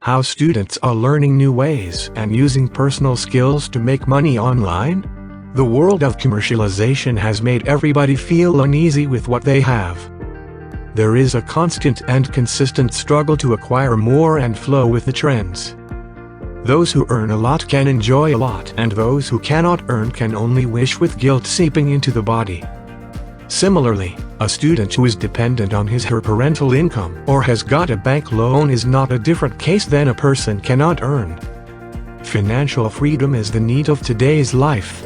How students are learning new ways and using personal skills to make money online? The world of commercialization has made everybody feel uneasy with what they have. There is a constant and consistent struggle to acquire more and flow with the trends. Those who earn a lot can enjoy a lot, and those who cannot earn can only wish, with guilt seeping into the body. Similarly, a student who is dependent on his/her parental income or has got a bank loan is not a different case than a person cannot earn. Financial freedom is the need of today's life.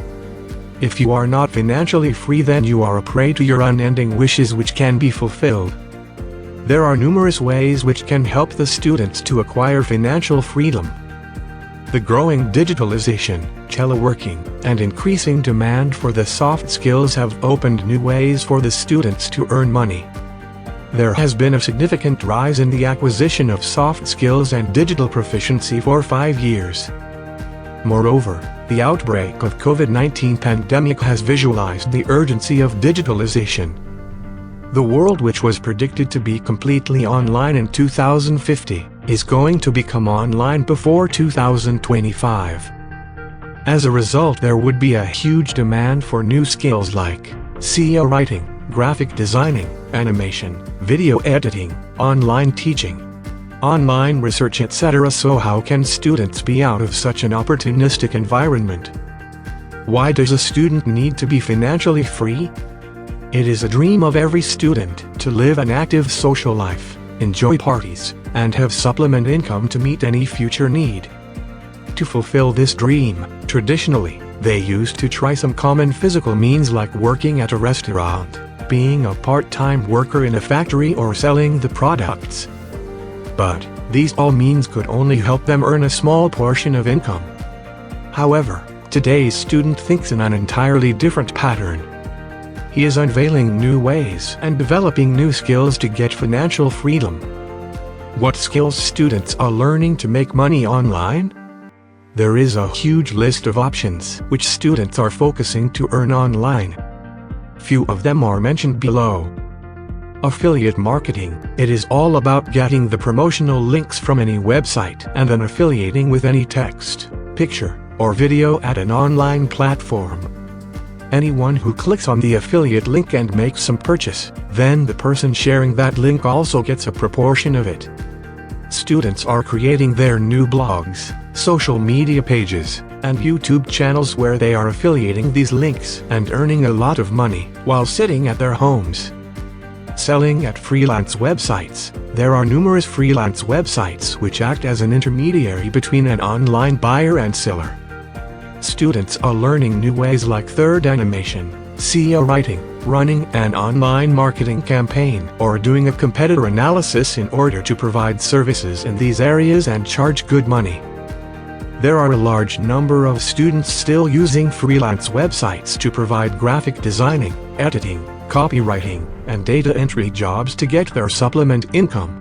If you are not financially free, then you are a prey to your unending wishes which can be fulfilled. There are numerous ways which can help the students to acquire financial freedom. The growing digitalization, teleworking, and increasing demand for the soft skills have opened new ways for the students to earn money. There has been a significant rise in the acquisition of soft skills and digital proficiency for 5 years. Moreover, the outbreak of COVID-19 pandemic has visualized the urgency of digitalization. The world, which was predicted to be completely online in 2050, is going to become online before 2025. As a result, there would be a huge demand for new skills like SEO writing, graphic designing, animation, video editing, online teaching, online research, etc. So how can students be out of such an opportunistic environment? Why does a student need to be financially free? It is a dream of every student to live an active social life, enjoy parties, and have supplement income to meet any future need. To fulfill this dream, traditionally, they used to try some common physical means like working at a restaurant, being a part-time worker in a factory, or selling the products. But these all means could only help them earn a small portion of income. However, today's student thinks in an entirely different pattern. He is unveiling new ways and developing new skills to get financial freedom. What skills students are learning to make money online? There is a huge list of options which students are focusing to earn online. Few of them are mentioned below. Affiliate marketing. It is all about getting the promotional links from any website and then affiliating with any text, picture, or video at an online platform. Anyone who clicks on the affiliate link and makes some purchase, then the person sharing that link also gets a proportion of it. Students are creating their new blogs, social media pages, and YouTube channels where they are affiliating these links and earning a lot of money while sitting at their homes. Selling at freelance websites. There are numerous freelance websites which act as an intermediary between an online buyer and seller. Students are learning new ways like 3D animation, SEO writing, running an online marketing campaign, or doing a competitor analysis in order to provide services in these areas and charge good money. There are a large number of students still using freelance websites to provide graphic designing, editing, copywriting, and data entry jobs to get their supplement income.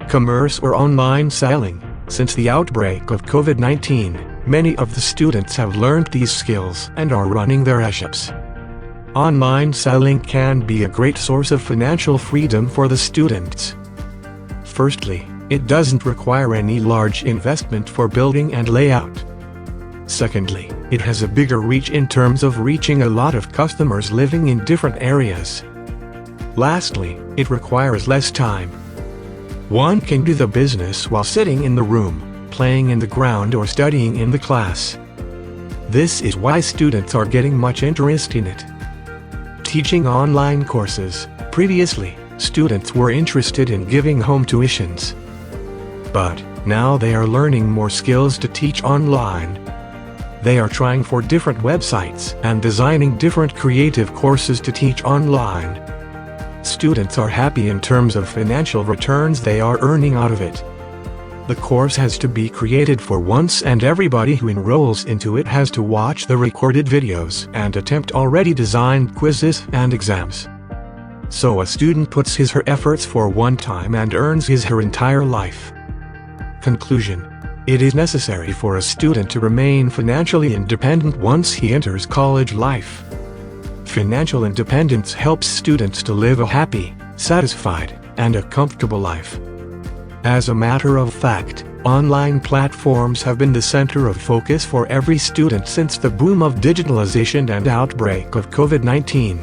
Commerce or online selling. Since the outbreak of COVID-19, many of the students have learned these skills and are running their shops. Online selling can be a great source of financial freedom for the students. Firstly, it doesn't require any large investment for building and layout. Secondly, it has a bigger reach in terms of reaching a lot of customers living in different areas. Lastly, it requires less time. One can do the business while sitting in the room, playing in the ground, or studying in the class. This is why students are getting much interest in it. Teaching online courses. Previously, students were interested in giving home tuitions. But now they are learning more skills to teach online. They are trying for different websites and designing different creative courses to teach online. Students are happy in terms of financial returns they are earning out of it. The course has to be created for once, and everybody who enrolls into it has to watch the recorded videos and attempt already designed quizzes and exams. So a student puts his/her efforts for one time and earns his/her entire life. Conclusion. It is necessary for a student to remain financially independent once he enters college life. Financial independence helps students to live a happy, satisfied, and a comfortable life. As a matter of fact, Online platforms have been the center of focus for every student since the boom of digitalization and outbreak of COVID-19.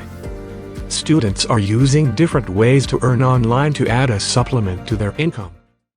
Students are using different ways to earn online to add a supplement to their income.